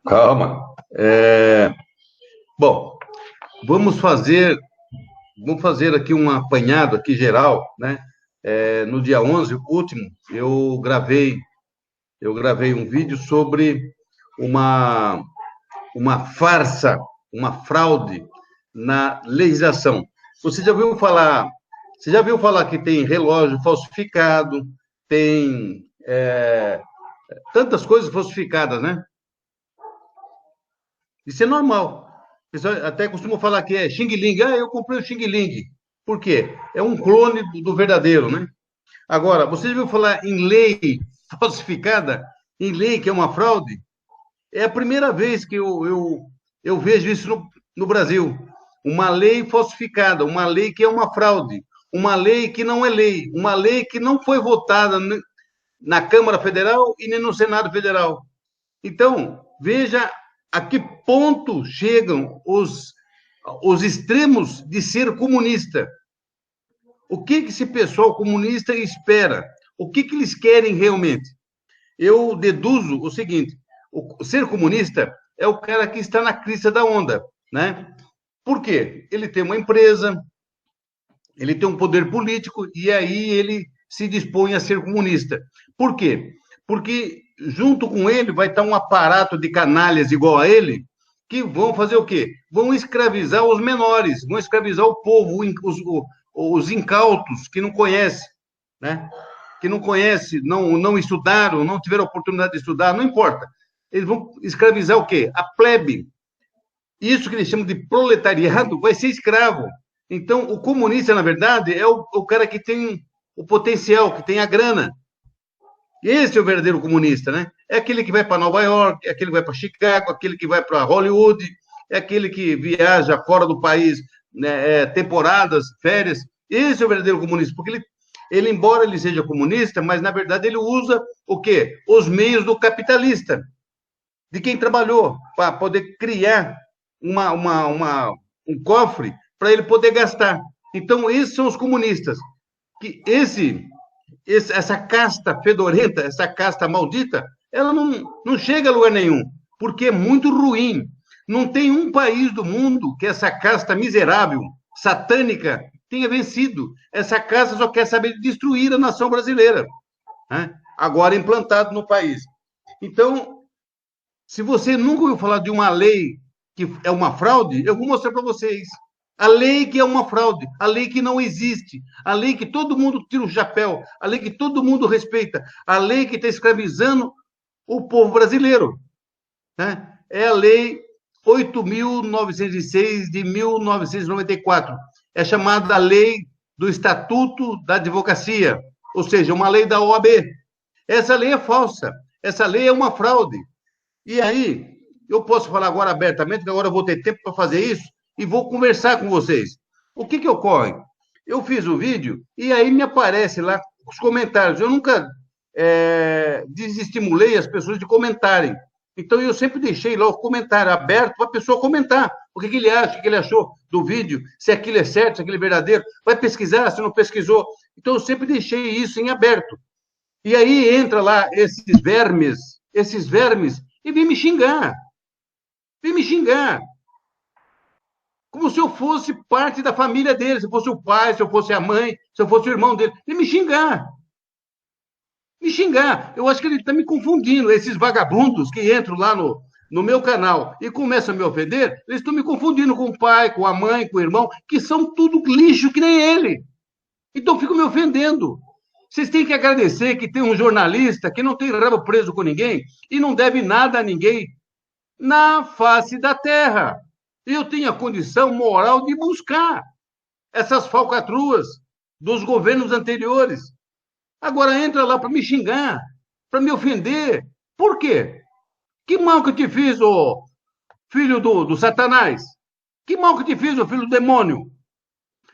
Calma. Bom, vamos fazer, vamos fazer aqui um apanhado aqui geral, né? No dia 11, o último, eu gravei um vídeo sobre uma, uma farsa, uma fraude na legislação. Você já viu falar, você já viu falar que tem relógio falsificado, tem tantas coisas falsificadas, né? Isso é normal. O pessoal até costuma falar que é Xing Ling. Ah, eu comprei o Xing Ling. Por quê? É um clone do verdadeiro, né? Agora, você já viu falar em lei falsificada? Em lei que é uma fraude? É a primeira vez que eu vejo isso no Brasil. Uma lei falsificada, uma lei que é uma fraude, uma lei que não é lei, uma lei que não foi votada na Câmara Federal e nem no Senado Federal. Então, veja a que ponto chegam os extremos de ser comunista. O que esse pessoal comunista espera? O que eles querem realmente? Eu deduzo o seguinte: o ser comunista é o cara que está na crista da onda, né? Por quê? Ele tem uma empresa, ele tem um poder político e aí ele se dispõe a ser comunista. Por quê? Porque junto com ele vai estar um aparato de canalhas igual a ele que vão fazer o quê? Vão escravizar os menores, vão escravizar o povo, os incautos que não conhecem, né? Que não conhecem, não estudaram, não tiveram oportunidade de estudar, não importa. Eles vão escravizar o quê? A plebe. Isso que eles chamam de proletariado vai ser escravo. Então, o comunista, na verdade, é o cara que tem o potencial, que tem a grana. Esse é o verdadeiro comunista, né? É aquele que vai para Nova York, é aquele que vai para Chicago, aquele que vai para Hollywood, é aquele que viaja fora do país, né, temporadas, férias. Esse é o verdadeiro comunista, porque ele, embora ele seja comunista, mas na verdade ele usa o quê? Os meios do capitalista, de quem trabalhou para poder criar um cofre para ele poder gastar. Então, esses são os comunistas. Que essa casta fedorenta, essa casta maldita, ela não chega a lugar nenhum, porque é muito ruim. Não tem um país do mundo que essa casta miserável, satânica, tenha vencido. Essa casta só quer saber de destruir a nação brasileira, né? Agora implantado no país. Então, se você nunca ouviu falar de uma lei que é uma fraude, eu vou mostrar para vocês. A lei que é uma fraude, a lei que não existe, a lei que todo mundo tira o chapéu, a lei que todo mundo respeita, a lei que está escravizando o povo brasileiro, né? É a Lei 8.906 de 1994. É chamada a Lei do Estatuto da Advocacia, ou seja, uma lei da OAB. Essa lei é falsa, essa lei é uma fraude. E aí, eu posso falar agora abertamente, que agora eu vou ter tempo para fazer isso, e vou conversar com vocês. O que ocorre? Eu fiz o vídeo e aí me aparece lá os comentários. Eu nunca desestimulei as pessoas de comentarem. Então, eu sempre deixei lá o comentário aberto para a pessoa comentar o que ele acha, o que ele achou do vídeo, se aquilo é certo, se aquilo é verdadeiro. Vai pesquisar, se não pesquisou. Então, eu sempre deixei isso em aberto. E aí entra lá esses vermes, e vem me xingar. Vem me xingar. Como se eu fosse parte da família dele, se eu fosse o pai, se eu fosse a mãe, se eu fosse o irmão dele. Vem me xingar. Me xingar. Eu acho que ele está me confundindo. Esses vagabundos que entram lá no meu canal e começam a me ofender, eles estão me confundindo com o pai, com a mãe, com o irmão, que são tudo lixo que nem ele. Então, ficam me ofendendo. Vocês têm que agradecer que tem um jornalista que não tem rabo preso com ninguém e não deve nada a ninguém na face da terra. Eu tenho a condição moral de buscar essas falcatruas dos governos anteriores. Agora entra lá para me xingar, para me ofender. Por quê? Que mal que eu te fiz, ô filho do Satanás? Que mal que eu te fiz, ô filho do demônio?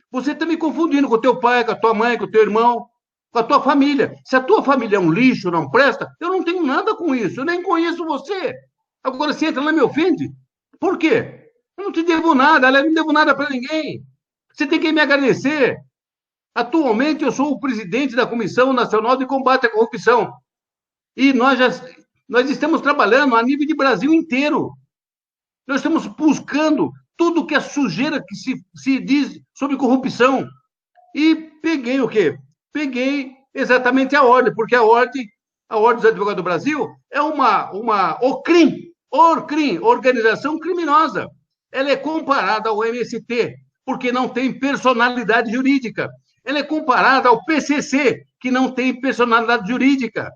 Você está me confundindo com o teu pai, com a tua mãe, com o teu irmão, com a tua família. Se a tua família é um lixo, não presta, eu não tenho nada com isso. Eu nem conheço você. Agora, você entra lá e me ofende. Por quê? Eu não te devo nada, eu não devo nada para ninguém. Você tem que me agradecer. Atualmente, eu sou o presidente da Comissão Nacional de Combate à Corrupção. E Nós estamos trabalhando a nível de Brasil inteiro. Nós estamos buscando tudo que é sujeira que se diz sobre corrupção. E peguei o quê? Peguei exatamente a ordem, porque a ordem dos Advogados do Brasil é uma OCRIM, organização criminosa. Ela é comparada ao MST, porque não tem personalidade jurídica. Ela é comparada ao PCC, que não tem personalidade jurídica.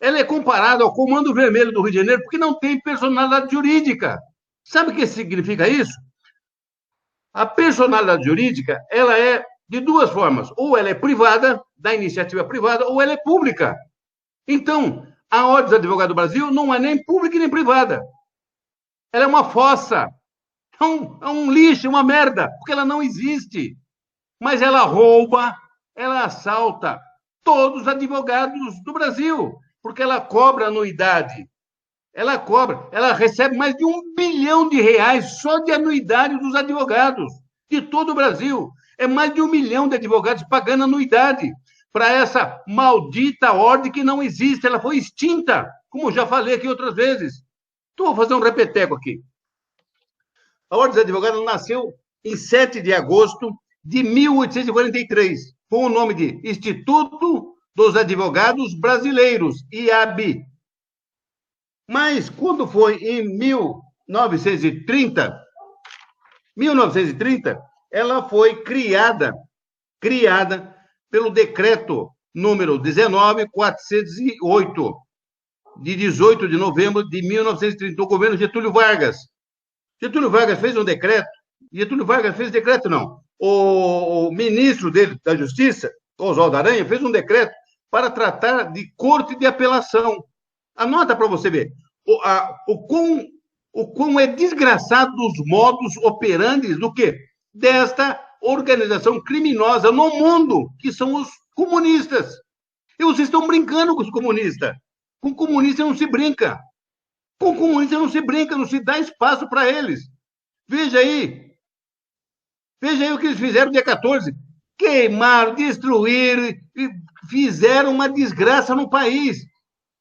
Ela é comparada ao Comando Vermelho do Rio de Janeiro, porque não tem personalidade jurídica. Sabe o que significa isso? A personalidade jurídica, ela é de duas formas. Ou ela é privada, da iniciativa privada, ou ela é pública. Então, a Ordem dos Advogados do Brasil não é nem pública nem privada. Ela é uma fossa, é um lixo, uma merda, porque ela não existe. Mas ela rouba, ela assalta todos os advogados do Brasil, porque ela cobra anuidade. Ela recebe mais de R$ 1 bilhão só de anuidade dos advogados de todo o Brasil. É mais de 1 milhão de advogados pagando anuidade para essa maldita ordem que não existe. Ela foi extinta, como já falei aqui outras vezes. Então, vou fazer um repeteco aqui. A Ordem dos Advogados nasceu em 7 de agosto de 1843, com o nome de Instituto dos Advogados Brasileiros, IAB. Mas, quando foi em 1930, ela foi criada pelo decreto número 19.408, de 18 de novembro de 1930, do governo Getúlio Vargas. Getúlio Vargas fez um decreto, o ministro dele, da Justiça, Oswaldo Aranha, fez um decreto para tratar de corte de apelação. Anota para você ver o quão é desgraçado os modus operandi do quê? Desta organização criminosa no mundo, que são os comunistas. E vocês estão brincando com os comunistas. Com comunista não se brinca. Com comunista não se brinca, não se dá espaço para eles. Veja aí o que eles fizeram no dia 14. Queimaram, destruíram, fizeram uma desgraça no país.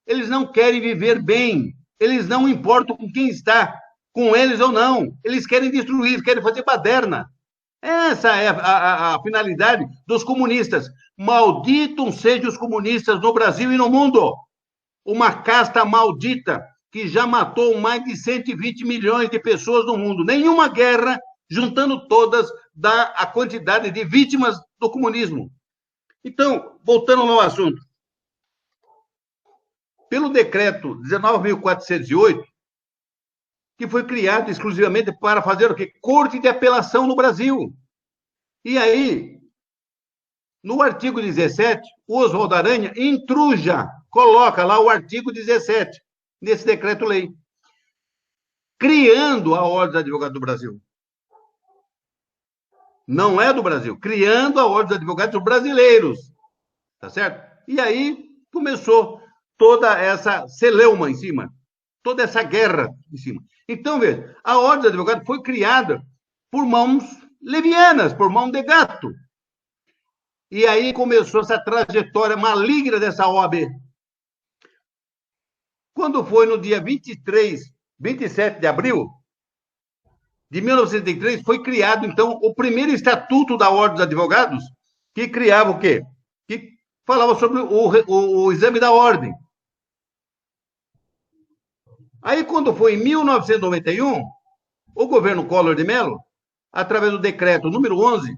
Eles não querem viver bem. Eles não importam com quem está, com eles ou não. Eles querem destruir, querem fazer baderna. Essa é a finalidade dos comunistas. Malditos sejam os comunistas no Brasil e no mundo. Uma casta maldita que já matou mais de 120 milhões de pessoas no mundo. Nenhuma guerra, juntando todas, dá a quantidade de vítimas do comunismo. Então, voltando ao assunto. Pelo decreto 19.408, que foi criado exclusivamente para fazer o quê? Corte de apelação no Brasil. E aí, no artigo 17, o Oswaldo Aranha intruja, coloca lá o artigo 17, nesse decreto-lei, criando a Ordem dos Advogados do Brasil. Não é do Brasil, criando a Ordem dos Advogados Brasileiros. Tá certo? E aí começou toda essa celeuma em cima, toda essa guerra em cima. Então, veja, a Ordem dos Advogados foi criada por mãos levianas, por mão de gato. E aí começou essa trajetória maligna dessa OAB. Quando foi no dia 27 de abril de 1903, foi criado, então, o primeiro estatuto da Ordem dos Advogados, que criava o quê? Que falava sobre o exame da ordem. Aí, quando foi em 1991, o governo Collor de Mello, através do decreto número 11,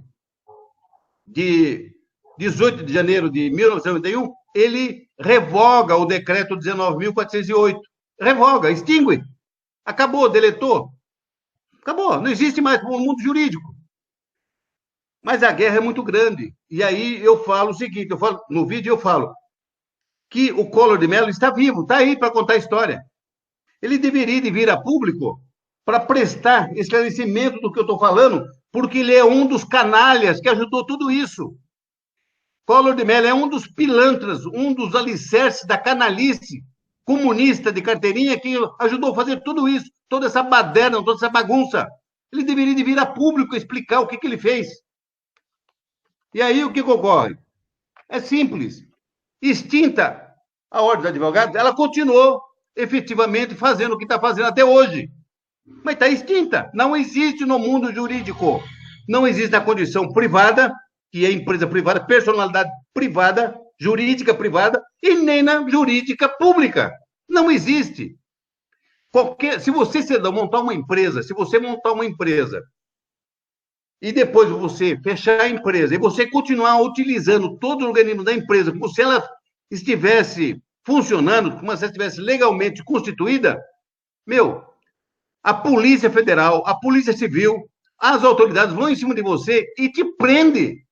de 18 de janeiro de 1991, ele revoga o decreto 19.408. Revoga, extingue. Acabou, deletou. Acabou, não existe mais no mundo jurídico. Mas a guerra é muito grande. E aí eu falo o seguinte, no vídeo eu falo que o Collor de Mello está vivo, está aí para contar a história. Ele deveria vir a público para prestar esclarecimento do que eu estou falando, porque ele é um dos canalhas que ajudou tudo isso. Collor de Mello é um dos pilantras, um dos alicerces da canalice comunista de carteirinha que ajudou a fazer tudo isso, toda essa baderna, toda essa bagunça. Ele deveria vir a público explicar o que ele fez. E aí o que ocorre? É simples. Extinta a Ordem dos Advogados, ela continuou efetivamente fazendo o que está fazendo até hoje. Mas está extinta. Não existe no mundo jurídico. Não existe na condição privada, que é empresa privada, personalidade privada, jurídica privada, e nem na jurídica pública. Não existe. Se você montar uma empresa, se você montar uma empresa e depois você fechar a empresa e você continuar utilizando todo o organismo da empresa como se ela estivesse funcionando, como se ela estivesse legalmente constituída, meu, a Polícia Federal, a Polícia Civil, as autoridades vão em cima de você e te prende.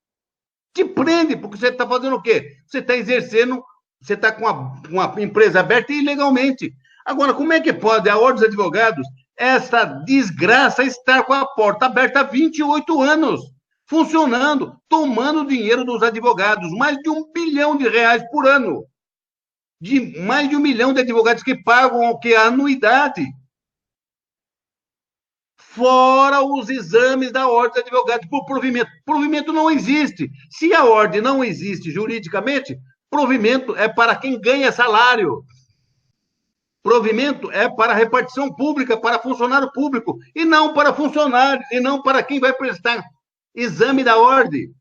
Te prende, porque você está fazendo o quê? Você está exercendo, você está com uma empresa aberta ilegalmente. Agora, como é que pode a Ordem dos Advogados, essa desgraça, estar com a porta aberta há 28 anos, funcionando, tomando dinheiro dos advogados, mais de R$ 1 bilhão por ano, de mais de 1 milhão de advogados que pagam o que? A anuidade. Fora os exames da Ordem dos Advogados por provimento. Provimento não existe. Se a ordem não existe juridicamente, provimento é para quem ganha salário. Provimento é para repartição pública, para funcionário público, e não para funcionário, e não para quem vai prestar exame da ordem.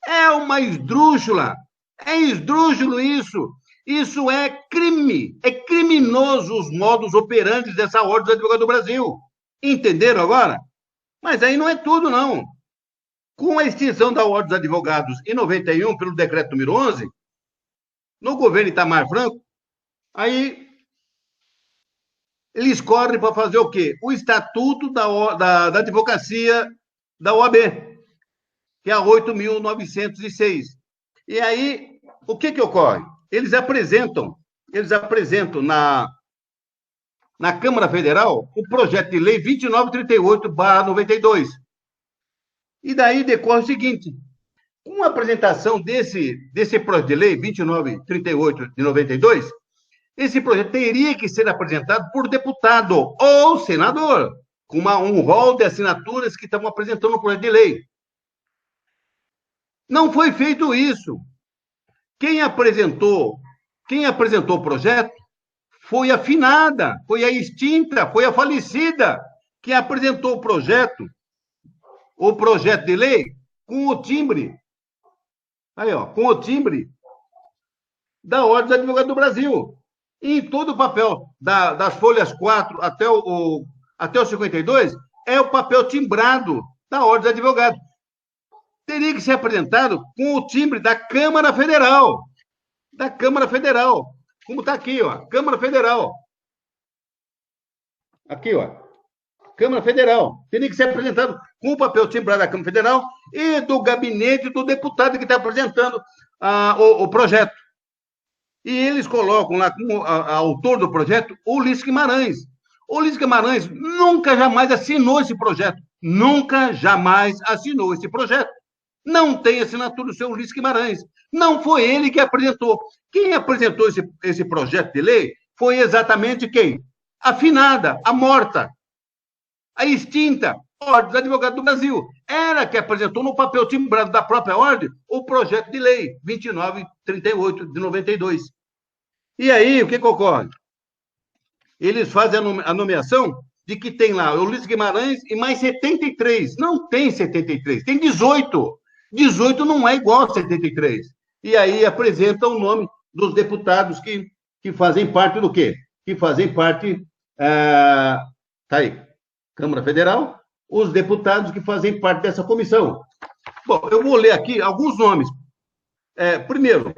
É uma esdrúxula. É esdrúxulo isso. Isso é crime. É criminoso os modos operantes dessa Ordem dos Advogados do Brasil. Entenderam agora? Mas aí não é tudo, não. Com a extinção da Ordem dos Advogados em 91, pelo decreto número 11, no governo Itamar Franco, aí eles correm para fazer o quê? O estatuto da advocacia da OAB, que é a 8.906. E aí, o que ocorre? Eles apresentam na Câmara Federal o projeto de lei 2938/92. E daí decorre o seguinte: com a apresentação desse projeto de lei 2938 de 92, esse projeto teria que ser apresentado por deputado ou senador, com um rol de assinaturas que estavam apresentando o projeto de lei. Não foi feito isso. Quem apresentou o projeto foi a finada, foi a extinta, foi a falecida, que apresentou o projeto de lei com o timbre, aí, ó, com o timbre da Ordem dos Advogados do Brasil. E em todo o papel, das folhas 4 até o 52, é o papel timbrado da Ordem dos Advogados. Teria que ser apresentado com o timbre da Câmara Federal. Da Câmara Federal. Como está aqui, ó, Câmara Federal. Aqui, ó, Câmara Federal. Teria que ser apresentado com o papel timbrado da Câmara Federal e do gabinete do deputado que está apresentando o projeto. E eles colocam lá como autor do projeto o Ulisses Guimarães. O Ulisses Guimarães nunca, jamais assinou esse projeto. Nunca, jamais assinou esse projeto. Não tem assinatura do seu Ulisses Guimarães. Não foi ele que apresentou. Quem apresentou esse projeto de lei foi exatamente quem? A finada, a morta, a extinta Ordem dos Advogados do Brasil. Ela que apresentou no papel timbrado da própria ordem o projeto de lei 2938 de 92. E aí, o que ocorre? Eles fazem a nomeação de que tem lá o Ulisses Guimarães e mais 73. Não tem 73, tem 18. 18 não é igual a 73. E aí apresenta o nome dos deputados que fazem parte do quê? Que fazem parte, tá aí, Câmara Federal, os deputados que fazem parte dessa comissão. Bom, eu vou ler aqui alguns nomes. Primeiro,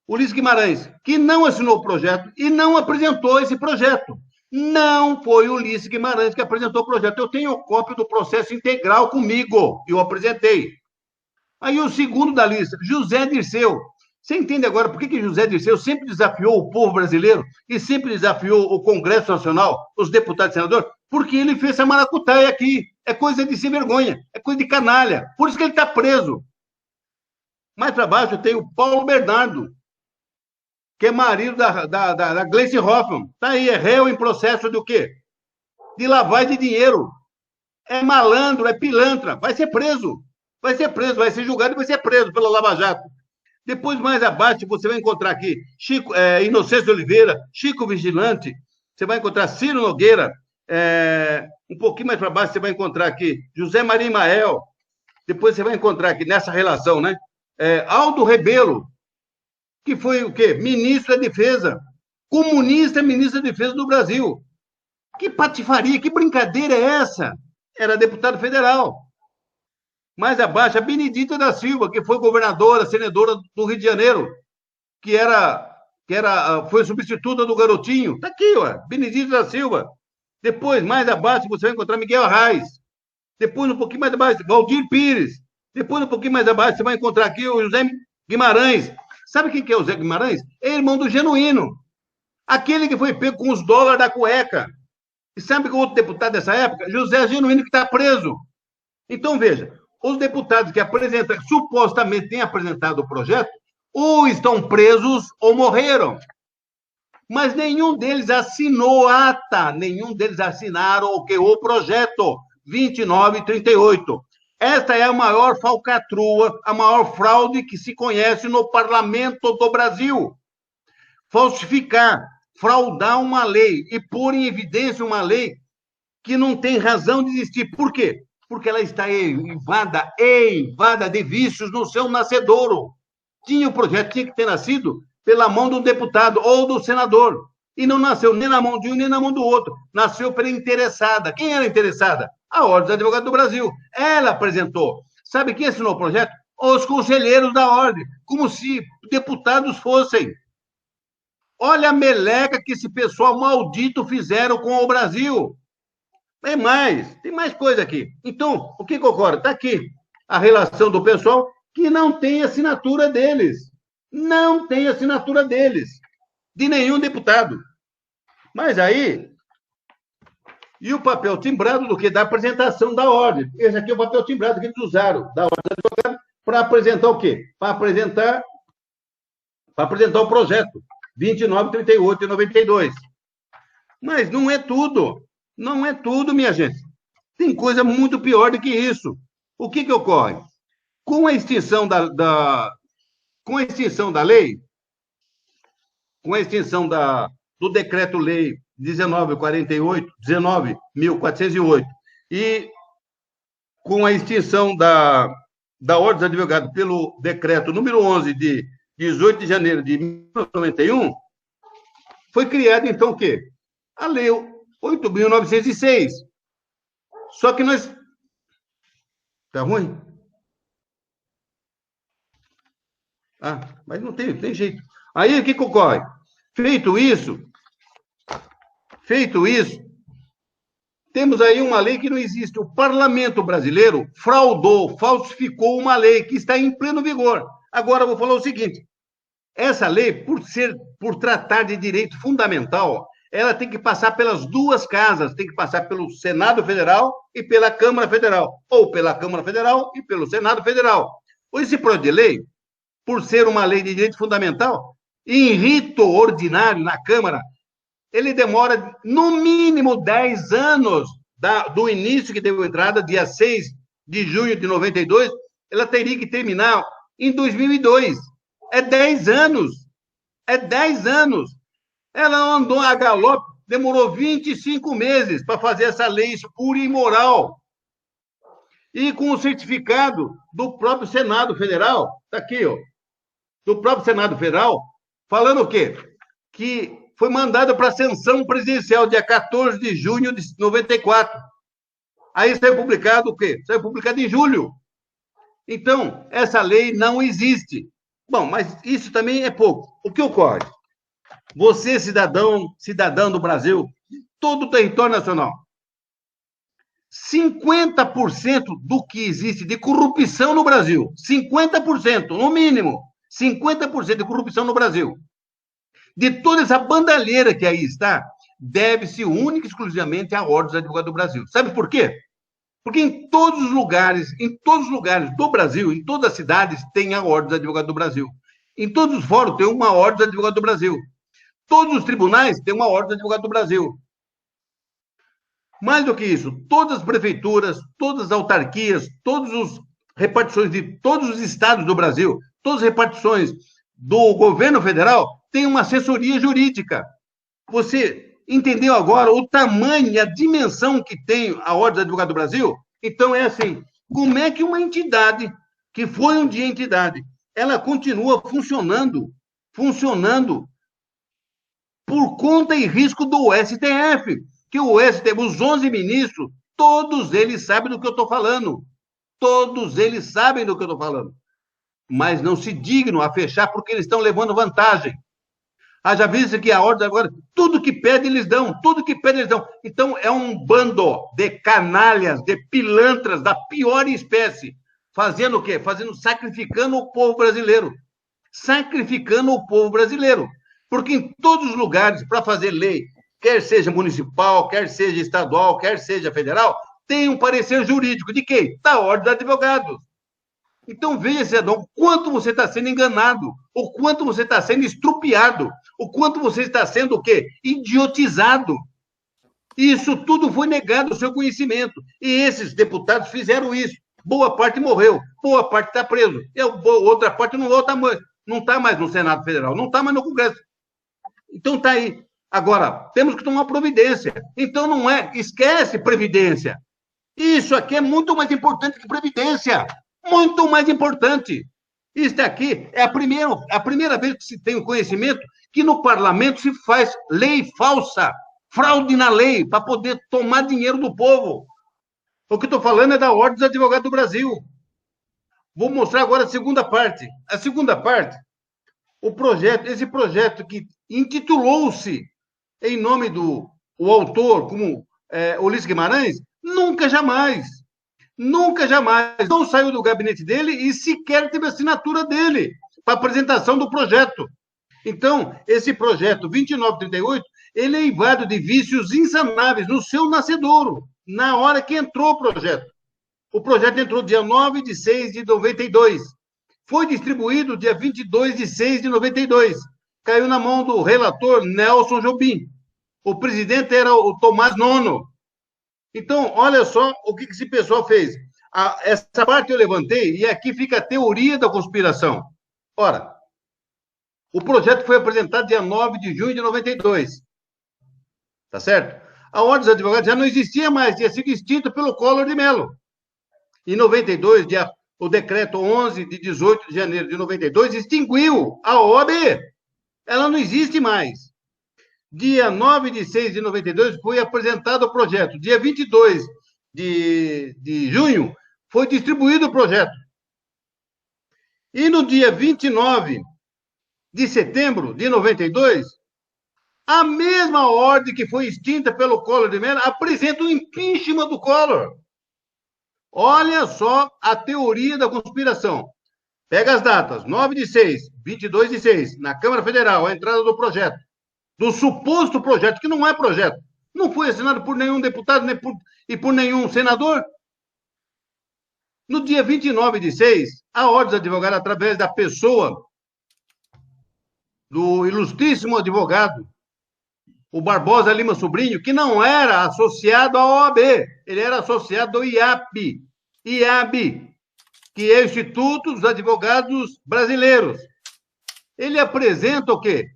Ulisses Guimarães, que não assinou o projeto e não apresentou esse projeto. Não foi o Ulisses Guimarães que apresentou o projeto. Eu tenho cópia do processo integral comigo, eu apresentei. Aí o segundo da lista, José Dirceu. Você entende agora por que José Dirceu sempre desafiou o povo brasileiro e sempre desafiou o Congresso Nacional, os deputados e senadores? Porque ele fez essa maracutaia aqui. É coisa de sem vergonha, é coisa de canalha. Por isso que ele está preso. Mais para baixo tem o Paulo Bernardo, que é marido da Gleice Hoffmann. Está aí, é réu em processo do quê? De lavagem de dinheiro. É malandro, é pilantra. Vai ser preso. Vai ser julgado e vai ser preso pela Lava Jato. Depois, mais abaixo, você vai encontrar aqui Chico, Inocêncio Oliveira, Chico Vigilante, você vai encontrar Ciro Nogueira, um pouquinho mais para baixo, você vai encontrar aqui José Maria Imael, depois você vai encontrar aqui nessa relação, né? Aldo Rebelo, que foi o quê? Ministro da Defesa, comunista ministro da Defesa do Brasil. Que patifaria, que brincadeira é essa? Era deputado federal. Mais abaixo, a Benedita da Silva, que foi governadora, senadora do Rio de Janeiro, foi substituta do Garotinho. Está aqui, ó, Benedita da Silva. Depois, mais abaixo, você vai encontrar Miguel Arraes. Depois, um pouquinho mais abaixo, Valdir Pires. Depois, um pouquinho mais abaixo, você vai encontrar aqui o José Guimarães. Sabe quem que é o José Guimarães? É irmão do Genuíno. Aquele que foi pego com os dólares da cueca. E sabe que o outro deputado dessa época? José Genuíno, que está preso. Então, veja, os deputados que supostamente têm apresentado o projeto, ou estão presos ou morreram. Mas nenhum deles assinou ata, nenhum deles assinaram o projeto 2938. Esta é a maior falcatrua, a maior fraude que se conhece no parlamento do Brasil. Falsificar, fraudar uma lei e pôr em evidência uma lei que não tem razão de existir. Por quê? Porque ela está eivada de vícios no seu nascedouro. O projeto tinha que ter nascido pela mão do deputado ou do senador. E não nasceu nem na mão de um, nem na mão do outro. Nasceu pela interessada. Quem era a interessada? A Ordem dos Advogados do Brasil. Ela apresentou. Sabe quem assinou o projeto? Os conselheiros da Ordem. Como se deputados fossem. Olha a meleca que esse pessoal maldito fizeram com o Brasil. Tem mais coisa aqui. Então, o que ocorre? Está aqui a relação do pessoal que não tem assinatura deles. Não tem assinatura deles. De nenhum deputado. Mas aí, e o papel timbrado do que? Da apresentação da ordem. Esse aqui é o papel timbrado que eles usaram da ordem do advogado para apresentar o quê? Para apresentar o projeto 29, 38 e 92. Mas não é tudo. Não é tudo, minha gente. Tem coisa muito pior do que isso. O que ocorre? Com a extinção com a extinção da lei, com a extinção do Decreto-Lei 19.408, e com a extinção da Ordem dos Advogados pelo Decreto número 11 de 18 de janeiro de 1991, foi criada, então, o quê? A Lei 8.906. Só que nós... Tá ruim? Mas não tem jeito. Aí, o que ocorre? Feito isso, temos aí uma lei que não existe. O parlamento brasileiro falsificou uma lei que está em pleno vigor. Agora, eu vou falar o seguinte. Essa lei, por tratar de direito fundamental, ela tem que passar pelas duas casas, tem que passar pelo Senado Federal e pela Câmara Federal, ou pela Câmara Federal e pelo Senado Federal. Esse projeto de lei, por ser uma lei de direito fundamental, em rito ordinário na Câmara, ele demora no mínimo 10 anos do início que deu entrada, dia 6 de junho de 92, ela teria que terminar em 2002. É 10 anos. É 10 anos. Ela andou a galope, demorou 25 meses para fazer essa lei pura e imoral. E com o certificado do próprio Senado Federal, está aqui, ó, do próprio Senado Federal, falando o quê? Que foi mandado para sanção presidencial, dia 14 de junho de 94. Aí saiu publicado o quê? Saiu publicado em julho. Então, essa lei não existe. Bom, mas isso também é pouco. O que ocorre? Você, cidadão do Brasil, de todo o território nacional, 50% do que existe de corrupção no Brasil, 50%, no mínimo, 50% de corrupção no Brasil, de toda essa bandalheira que aí está, deve-se única e exclusivamente à Ordem dos Advogados do Brasil. Sabe por quê? Porque em todos os lugares do Brasil, em todas as cidades, tem a Ordem dos Advogados do Brasil. Em todos os fóruns tem uma Ordem dos Advogados do Brasil. Todos os tribunais têm uma Ordem dos Advogados do Brasil. Mais do que isso, todas as prefeituras, todas as autarquias, todos os repartições de todos os estados do Brasil, todas as repartições do governo federal, têm uma assessoria jurídica. Você entendeu agora o tamanho e a dimensão que tem a Ordem dos Advogados do Brasil? Então, é assim, como é que uma entidade, que foi um dia entidade, ela continua funcionando por conta e risco do STF, que o STF, os 11 ministros, todos eles sabem do que eu estou falando. Todos eles sabem do que eu estou falando. Mas não se dignam a fechar porque eles estão levando vantagem. Haja visto que a ordem agora, tudo que pede eles dão, tudo que pede eles dão. Então, é um bando de canalhas, de pilantras da pior espécie. Fazendo o quê? Sacrificando o povo brasileiro. Sacrificando o povo brasileiro. Porque em todos os lugares, para fazer lei, quer seja municipal, quer seja estadual, quer seja federal, tem um parecer jurídico de quem? Da Ordem dos Advogados. Então, veja, cidadão, o quanto você está sendo enganado, o quanto você está sendo estrupiado, o quanto você está sendo o quê? Idiotizado. Isso tudo foi negado ao seu conhecimento. E esses deputados fizeram isso. Boa parte morreu, boa parte está preso. E outra parte não está mais no Senado Federal, não está mais no Congresso. Então, está aí. Agora, temos que tomar providência. Então, não é... Esquece previdência. Isso aqui é muito mais importante que previdência. Muito mais importante. Isso aqui é a primeira vez que se tem o conhecimento que no parlamento se faz lei falsa, fraude na lei, para poder tomar dinheiro do povo. O que eu estou falando é da Ordem dos Advogados do Brasil. Vou mostrar agora a segunda parte. A segunda parte, esse projeto que intitulou-se em nome do autor, como Ulisses Guimarães, nunca jamais não saiu do gabinete dele e sequer teve assinatura dele para apresentação do projeto. Então, esse projeto 2938, ele é invadido de vícios insanáveis no seu nascedouro, na hora que entrou o projeto. O projeto entrou dia 9 de 6 de 92. Foi distribuído dia 22 de 6 de 92. Caiu na mão do relator Nelson Jobim. O presidente era o Tomás Nono. Então, olha só o que esse pessoal fez. Essa parte eu levantei e aqui fica a teoria da conspiração. Ora, o projeto foi apresentado dia 9 de junho de 92. Tá certo? A Ordem dos Advogados já não existia mais, tinha sido extinta pelo Collor de Mello. Em 92, o decreto 11 de 18 de janeiro de 92 extinguiu a OAB. Ela não existe mais. Dia 9 de 6 de 92 foi apresentado o projeto. Dia 22 de junho foi distribuído o projeto. E no dia 29 de setembro de 92, a mesma ordem que foi extinta pelo Collor de Mello apresenta o impeachment do Collor. Olha só a teoria da conspiração. Pega as datas, 9 de 6, 22 de 6, na Câmara Federal, a entrada do projeto. Do suposto projeto, que não é projeto. Não foi assinado por nenhum deputado e por nenhum senador. No dia 29 de 6, a Ordem dos Advogados, através da pessoa do ilustríssimo advogado, o Barbosa Lima Sobrinho, que não era associado à OAB, ele era associado ao IAB, que é o Instituto dos Advogados Brasileiros. Ele apresenta o quê?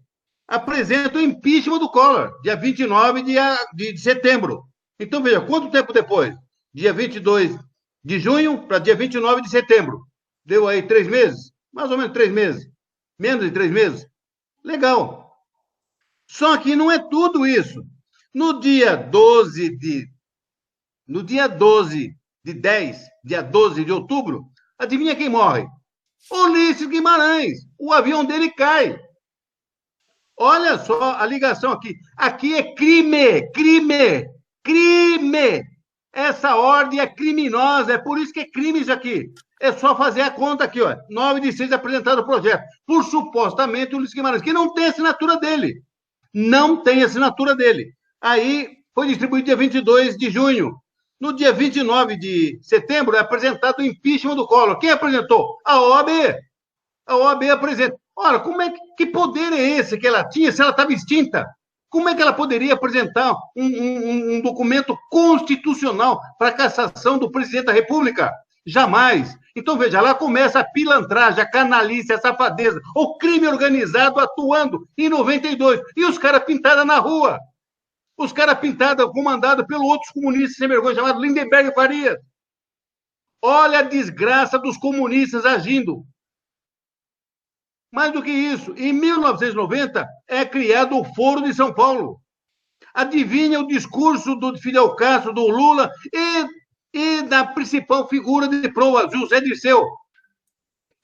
Apresenta o impeachment do Collor, dia 29 de setembro. Então, veja, quanto tempo depois? Dia 22 de junho para dia 29 de setembro. Deu aí 3 meses? Mais ou menos 3 meses. Menos de 3 meses? Legal. Só que não é tudo isso. No dia 12 de outubro, adivinha quem morre? Ulisses Guimarães. O avião dele cai. Olha só a ligação aqui. Aqui é crime. Essa ordem é criminosa, é por isso que é crime isso aqui. É só fazer a conta aqui, ó. 9 de 6 apresentado o projeto. Por supostamente o Ulisses Guimarães, que não tem assinatura dele. Não tem assinatura dele. Aí foi distribuído dia 22 de junho. No dia 29 de setembro é apresentado o impeachment do Collor. Quem apresentou? A OAB. A OAB apresenta. Ora, que poder é esse que ela tinha se ela estava extinta? Como é que ela poderia apresentar um documento constitucional para a cassação do presidente da República? Jamais. Então, veja, lá começa a pilantragem, a canalice, a safadeza, o crime organizado atuando em 92. E os caras pintados na rua. Os caras pintados, comandados pelos outros comunistas sem vergonha, chamados Lindenberg e Farias. Olha a desgraça dos comunistas agindo. Mais do que isso, em 1990 é criado o Foro de São Paulo. Adivinha o discurso do Fidel Castro, do Lula e da principal figura de prova, José Dirceu.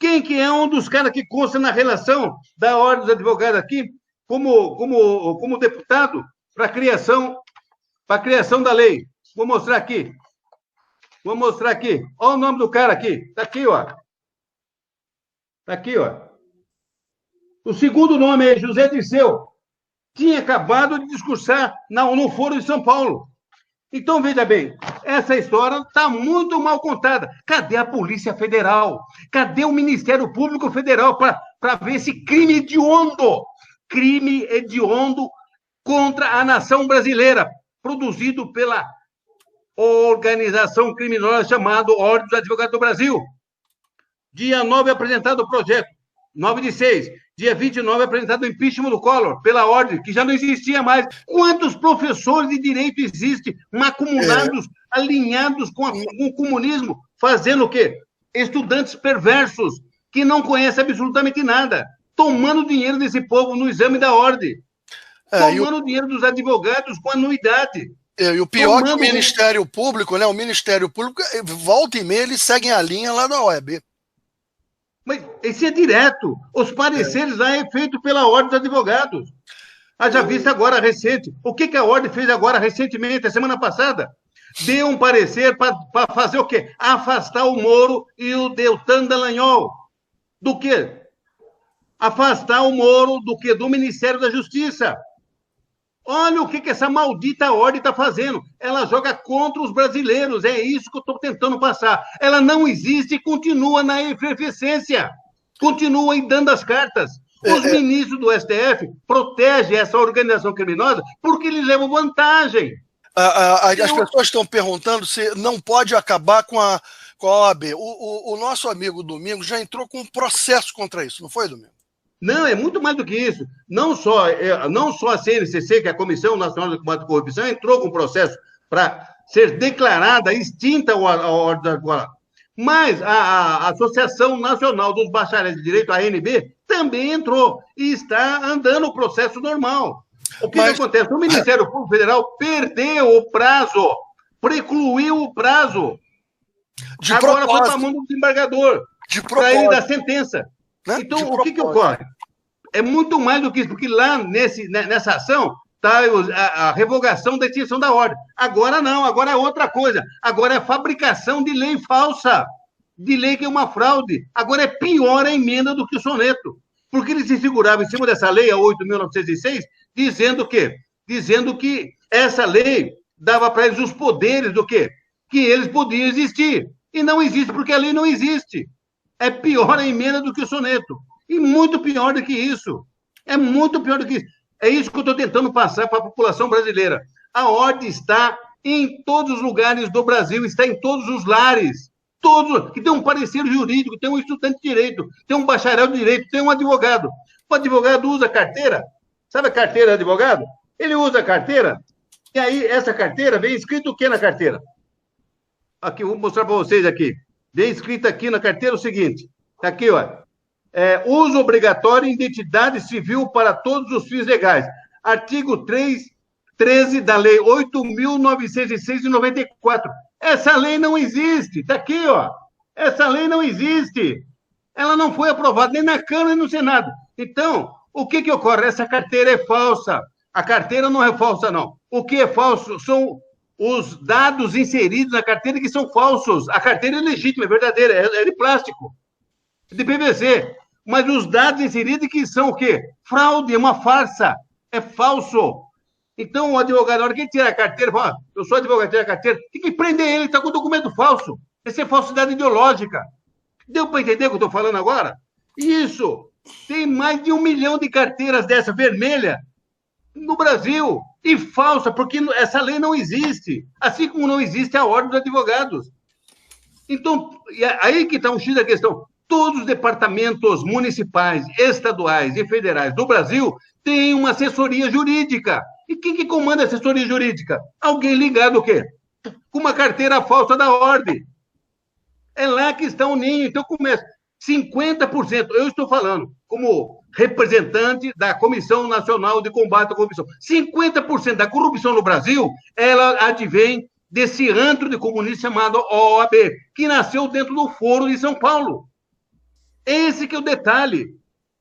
Quem que é um dos caras que consta na relação da Ordem dos Advogados aqui como deputado para a criação da lei? Vou mostrar aqui. Olha o nome do cara aqui. Está aqui, ó. Está aqui, ó. O segundo nome é José Dirceu. Tinha acabado de discursar no Foro de São Paulo. Então, veja bem, essa história está muito mal contada. Cadê a Polícia Federal? Cadê o Ministério Público Federal para ver esse crime hediondo? Crime hediondo contra a nação brasileira, produzido pela organização criminosa chamada Ordem dos Advogados do Brasil. Dia 9 apresentado o projeto, 9/6. Dia 29 apresentado o impeachment do Collor, pela ordem, que já não existia mais. Quantos professores de direito existem, macumulados, alinhados com o comunismo, fazendo o quê? Estudantes perversos, que não conhecem absolutamente nada, tomando dinheiro desse povo no exame da ordem, tomando dinheiro dos advogados com anuidade. E o pior é que o Ministério Público, né? O Ministério Público, volta e meia, eles seguem a linha lá da OEB. Mas esse é direto. Os pareceres lá é feito pela Ordem dos Advogados. Haja vista agora recente. O que a Ordem fez agora recentemente, a semana passada? Deu um parecer para fazer o quê? Afastar o Moro e o Deltan Dallagnol. Do quê? Afastar o Moro do quê? Do Ministério da Justiça. Olha o que essa maldita ordem está fazendo. Ela joga contra os brasileiros. É isso que eu estou tentando passar. Ela não existe e continua na efervescência. Continua aí dando as cartas. Os ministros do STF protegem essa organização criminosa porque eles levam vantagem. As pessoas estão perguntando se não pode acabar com a OAB. O nosso amigo Domingos já entrou com um processo contra isso, não foi, Domingos? Não, é muito mais do que isso. Não só a CNCC, que é a Comissão Nacional de Combate à Corrupção, entrou com processo para ser declarada extinta a ordem da advogada. Mas a Associação Nacional dos Bacharéis de Direito, a ANB, também entrou e está andando o processo normal. O que acontece? O Ministério Público Federal perdeu o prazo, precluiu o prazo. Agora foi para a mão do desembargador, para ele dar sentença. Né? Então, o que ocorre? É muito mais do que isso, porque lá nessa ação está a revogação da extinção da ordem. Agora não, agora é outra coisa. Agora é fabricação de lei falsa, de lei que é uma fraude. Agora é pior a emenda do que o soneto. Porque ele se segurava em cima dessa lei, a 8.906, dizendo que essa lei dava para eles os poderes do quê? Que eles podiam existir. E não existe, porque a lei não existe. É pior a emenda do que o soneto. E muito pior do que isso. É muito pior do que isso. É isso que eu estou tentando passar para a população brasileira. A ordem está em todos os lugares do Brasil, está em todos os lares. Todos, que tem um parecer jurídico, tem um estudante de direito, tem um bacharel de direito, tem um advogado. O advogado usa carteira. Sabe a carteira do advogado? Ele usa a carteira, e aí essa carteira vem escrito o que na carteira? Aqui, vou mostrar para vocês aqui. Vem escrito aqui na carteira o seguinte, tá aqui, ó, uso obrigatório de identidade civil para todos os fins legais. Artigo 13 da Lei 8.906 de 94. Essa lei não existe, tá aqui, ó. Essa lei não existe. Ela não foi aprovada nem na Câmara nem no Senado. Então, o que ocorre? Essa carteira é falsa. A carteira não é falsa, não. O que é falso são os dados inseridos na carteira que são falsos. A carteira é legítima, é verdadeira, é de plástico, de PVC. Mas os dados inseridos que são o quê? Fraude, é uma farsa, é falso. Então, o advogado, na hora que ele tira a carteira, fala, eu sou advogado, tira a carteira, tem que prender ele, está com documento falso. Essa é falsidade ideológica. Deu para entender o que eu estou falando agora? Isso. Tem mais de 1 milhão de carteiras dessa vermelha no Brasil. E falsa, porque essa lei não existe. Assim como não existe a ordem dos advogados. Então, aí que está um X da questão. Todos os departamentos municipais, estaduais e federais do Brasil têm uma assessoria jurídica. E quem que comanda a assessoria jurídica? Alguém ligado o quê? Com uma carteira falsa da ordem. É lá que está o ninho. Então começa. 50%, eu estou falando como representante da Comissão Nacional de Combate à Corrupção. 50% da corrupção no Brasil, ela advém desse antro de comunista chamado OAB, que nasceu dentro do Foro de São Paulo. Esse que é o detalhe.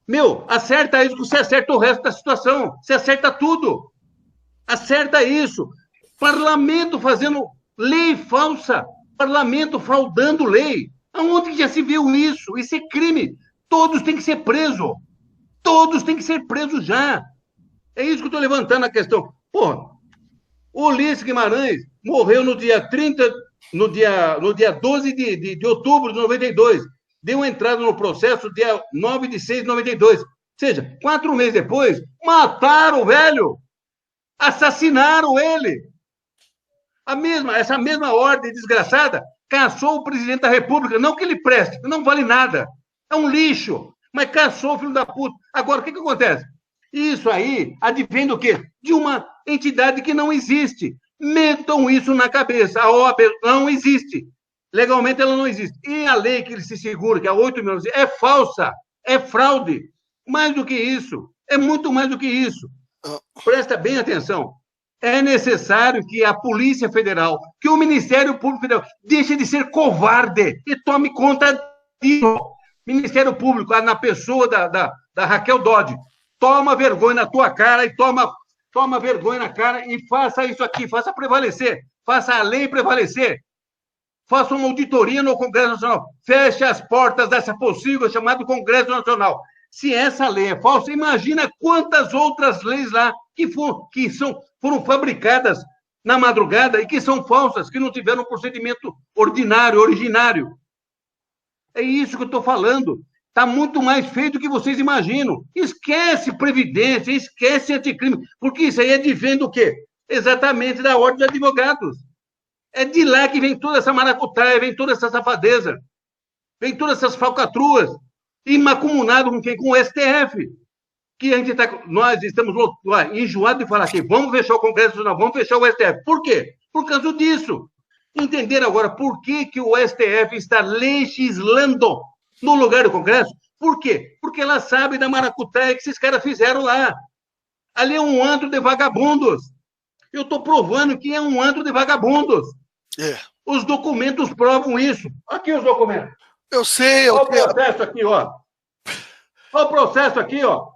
Meu, acerta isso que você acerta o resto da situação. Você acerta tudo. Acerta isso. Parlamento fazendo lei falsa. Parlamento fraudando lei. Aonde que já se viu isso? Isso é crime. Todos têm que ser presos. Todos têm que ser presos já. É isso que eu estou levantando a questão. Porra, o Ulisses Guimarães morreu no dia 30, no dia 12 de outubro de 92. Deu entrada no processo dia 9 de 6 de 92. Ou seja, 4 meses depois, mataram o velho. Assassinaram ele. Essa mesma ordem desgraçada caçou o presidente da República. Não que ele preste, não vale nada. É um lixo. Mas caçou o filho da puta. Agora, o que acontece? Isso aí advém do quê? De uma entidade que não existe. Metam isso na cabeça. A OAB não existe. Legalmente ela não existe. E a lei que ele se segura, que é 8 milhões, é falsa. É fraude. Mais do que isso. É muito mais do que isso. Presta bem atenção. É necessário que a Polícia Federal, que o Ministério Público Federal, deixe de ser covarde e tome conta disso. Ministério Público, na pessoa da Raquel Dodge, toma vergonha na tua cara e toma vergonha na cara e faça isso aqui, faça prevalecer, faça a lei prevalecer. Faça uma auditoria no Congresso Nacional. Feche as portas dessa possível chamado Congresso Nacional. Se essa lei é falsa, imagina quantas outras leis lá foram fabricadas na madrugada e que são falsas, que não tiveram um procedimento ordinário, originário. É isso que eu estou falando. Está muito mais feio do que vocês imaginam. Esquece Previdência, esquece anticrime, porque isso aí advém do quê? Exatamente da Ordem dos Advogados. É de lá que vem toda essa maracutaia, vem toda essa safadeza, vem todas essas falcatruas, e macumunado com quem? Com o STF. Que nós estamos enjoados de falar aqui, vamos fechar o Congresso Nacional, vamos fechar o STF. Por quê? Por causa disso. Entender agora por que o STF está legislando no lugar do Congresso? Por quê? Porque ela sabe da maracutaia que esses caras fizeram lá. Ali é um antro de vagabundos. Eu estou provando que é um antro de vagabundos. É. Os documentos provam isso. Aqui os documentos. Eu sei. Olha o processo aqui, ó. Olha o processo aqui, ó.